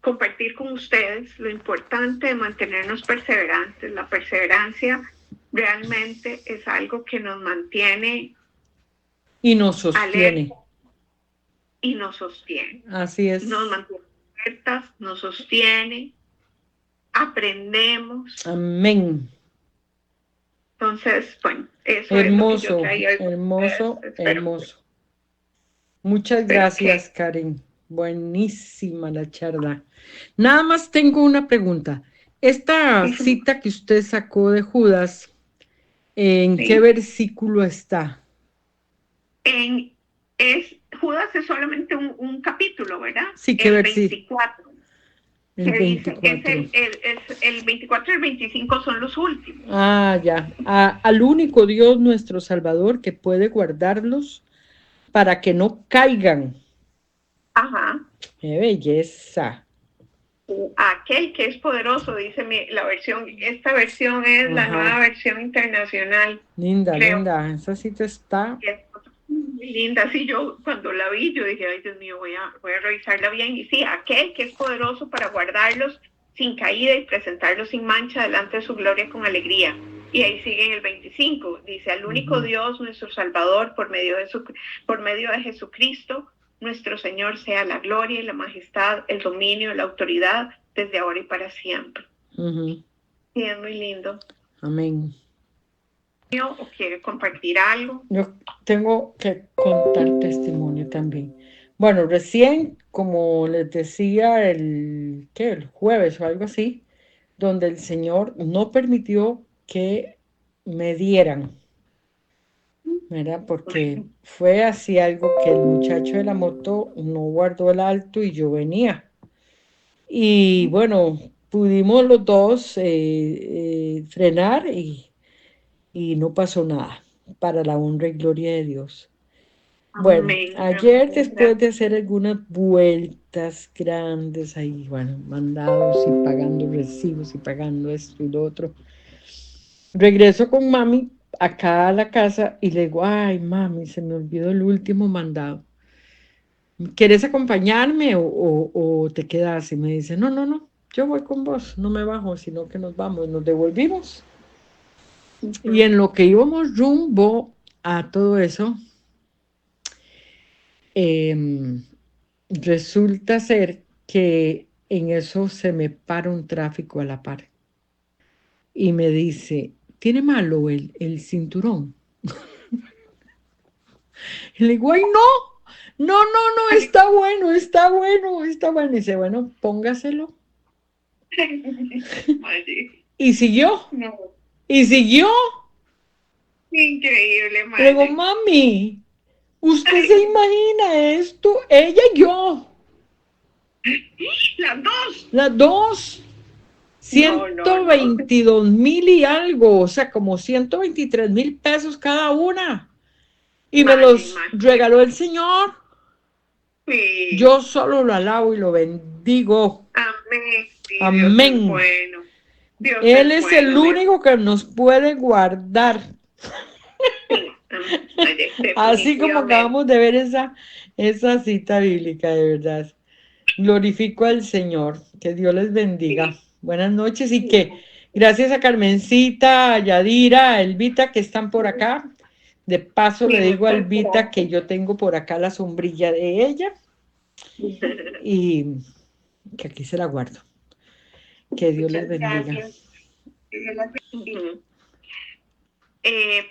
compartir con ustedes, lo importante de mantenernos perseverantes. La perseverancia realmente es algo que nos mantiene y nos sostiene. Alerta, y nos sostiene. Así es. Nos mantiene alertas, nos sostiene, aprendemos. Amén. Entonces, bueno, eso hermoso, es lo que yo traía. hermoso. Muchas gracias, Karen. Buenísima la charla. Nada más tengo una pregunta. Esta cita que usted sacó de Judas, ¿en qué versículo está? Judas es solamente un capítulo, ¿verdad? Sí, ¿qué versículo? 24. El 24. El 24 y el 25 son los últimos. Ah, ya. Al único Dios nuestro Salvador que puede guardarlos para que no caigan. Ajá. ¡Qué belleza! Aquel que es poderoso, dice esta versión es la nueva versión internacional. Linda, linda, esa cita está. Muy linda, sí, yo cuando la vi, yo dije, ay Dios mío, voy a revisarla bien. Y sí, aquel que es poderoso para guardarlos sin caída y presentarlos sin mancha delante de su gloria con alegría. Y ahí sigue en el 25, dice, al único Dios, nuestro Salvador, por medio de Jesucristo, nuestro Señor, sea la gloria y la majestad, el dominio, la autoridad, desde ahora y para siempre. Sí, es muy lindo. Amén. ¿O quiere compartir algo? Yo tengo que contar testimonio también. Bueno, recién, como les decía, el jueves o algo así, donde el Señor no permitió que me dieran, ¿verdad? Porque fue así algo que el muchacho de la moto no guardó el alto y yo venía. Y bueno, pudimos los dos frenar y no pasó nada, para la honra y gloria de Dios. Bueno, Amén. ayer después de hacer algunas vueltas grandes ahí, bueno, mandados y pagando recibos y pagando esto y lo otro, regreso con mami acá a la casa y le digo, ay mami, se me olvidó el último mandado. ¿Quieres acompañarme o te quedas? Y me dice, no, yo voy con vos, no me bajo, sino que nos vamos, nos devolvimos. Y en lo que íbamos rumbo a todo eso, resulta ser que en eso se me para un tráfico a la par y me dice, ¿tiene malo el cinturón? Y le digo, ay, no, está bueno. Y dice, bueno, póngaselo. Y siguió. No. Y siguió. Increíble, madre. Le digo, mami, ¿usted se imagina esto? Ella y yo. Las dos. 122,000 y algo, o sea, como 123,000 pesos cada una. Y me los regaló el Señor. Sí. Yo solo lo alabo y lo bendigo. Amén. Sí, Amén. Dios es bueno. Él es el único que nos puede guardar. Sí. Así como acabamos de ver esa cita bíblica, de verdad. Glorifico al Señor. Que Dios les bendiga. Sí. Buenas noches y que gracias a Carmencita, a Yadira, a Elvita que están por acá. De paso le digo a Elvita que yo tengo por acá la sombrilla de ella y que aquí se la guardo. Que Dios les bendiga.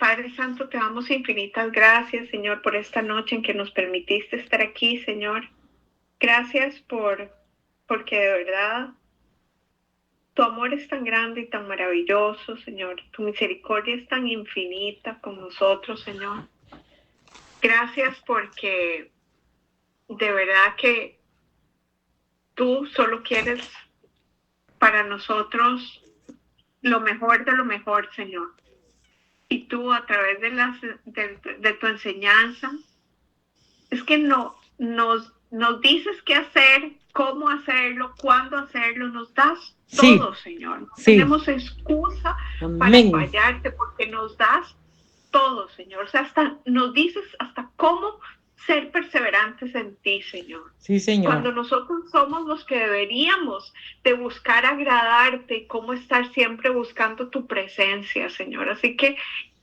Padre Santo, te damos infinitas gracias, Señor, por esta noche en que nos permitiste estar aquí, Señor. Gracias porque de verdad tu amor es tan grande y tan maravilloso, Señor. Tu misericordia es tan infinita con nosotros, Señor. Gracias porque de verdad que tú solo quieres para nosotros lo mejor de lo mejor, Señor. Y tú a través de tu enseñanza, es que nos dices qué hacer, cómo hacerlo, cuándo hacerlo, nos das todo, Señor. No tenemos excusa para fallarte porque nos das todo, Señor. O sea, nos dices hasta cómo ser perseverantes en ti, Señor. Sí, Señor. Cuando nosotros somos los que deberíamos de buscar agradarte y cómo estar siempre buscando tu presencia, Señor. Así que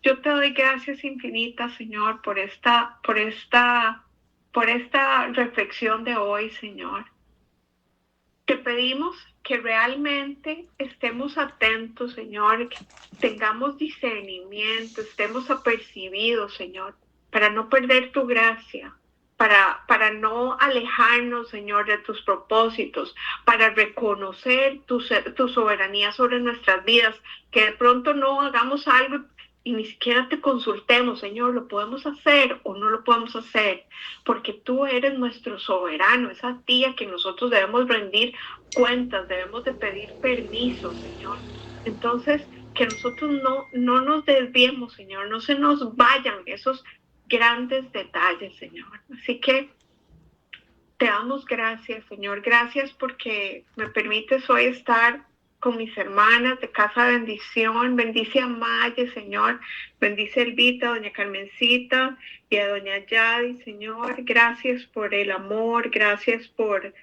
yo te doy gracias infinitas, Señor, por esta reflexión de hoy, Señor. Te pedimos que realmente estemos atentos, Señor, que tengamos discernimiento, estemos apercibidos, Señor, para no perder tu gracia, para no alejarnos, Señor, de tus propósitos, para reconocer tu soberanía sobre nuestras vidas, que de pronto no hagamos algo y ni siquiera te consultemos, Señor, ¿lo podemos hacer o no lo podemos hacer? Porque tú eres nuestro soberano, es a ti a que nosotros debemos rendir cuentas, debemos de pedir permiso, Señor. Entonces, que nosotros no nos desviemos, Señor, no se nos vayan esos grandes detalles, Señor. Así que Te damos gracias, Señor. Gracias porque me permites hoy estar con mis hermanas de Casa de Bendición. Bendice a Maya, Señor. Bendice a Elvita, a doña Carmencita y a doña Yadi, Señor. Gracias por el amor. Gracias por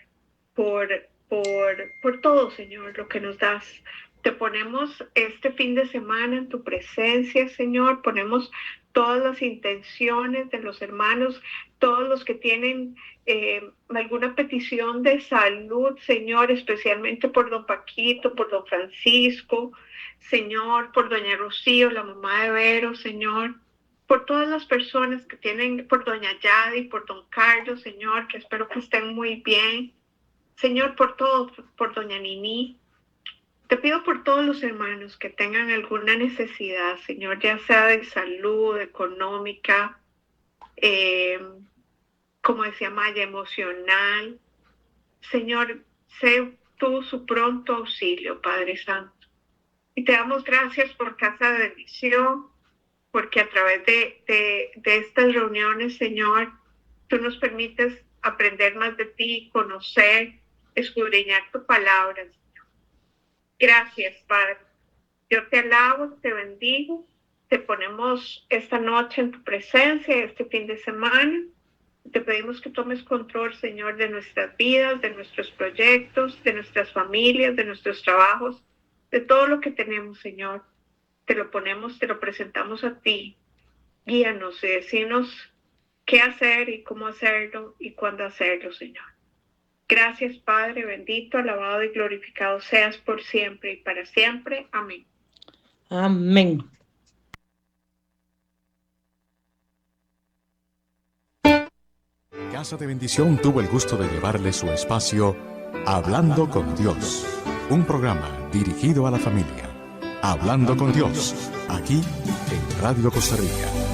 todo, Señor, lo que nos das. Te ponemos este fin de semana en tu presencia, Señor. Ponemos todas las intenciones de los hermanos, todos los que tienen alguna petición de salud, Señor, especialmente por don Paquito, por don Francisco, Señor, por doña Rocío, la mamá de Vero, Señor, por todas las personas que tienen, por doña Yadi, por don Carlos, Señor, que espero que estén muy bien, Señor, por todo, por doña Nini. Te pido por todos los hermanos que tengan alguna necesidad, Señor, ya sea de salud, económica, como decía Maya, emocional. Señor, sé tú su pronto auxilio, Padre Santo. Y te damos gracias por Casa de Bendición, porque a través de estas reuniones, Señor, tú nos permites aprender más de ti, conocer, escudriñar tu palabra. Gracias, Padre. Yo te alabo, te bendigo, te ponemos esta noche en tu presencia, este fin de semana. Te pedimos que tomes control, Señor, de nuestras vidas, de nuestros proyectos, de nuestras familias, de nuestros trabajos, de todo lo que tenemos, Señor. Te lo ponemos, te lo presentamos a ti. Guíanos y decinos qué hacer y cómo hacerlo y cuándo hacerlo, Señor. Gracias, Padre bendito, alabado y glorificado seas por siempre y para siempre. Amén. Amén. Casa de Bendición tuvo el gusto de llevarle su espacio Hablando con Dios, un programa dirigido a la familia. Hablando con Dios, aquí en Radio Costa Rica.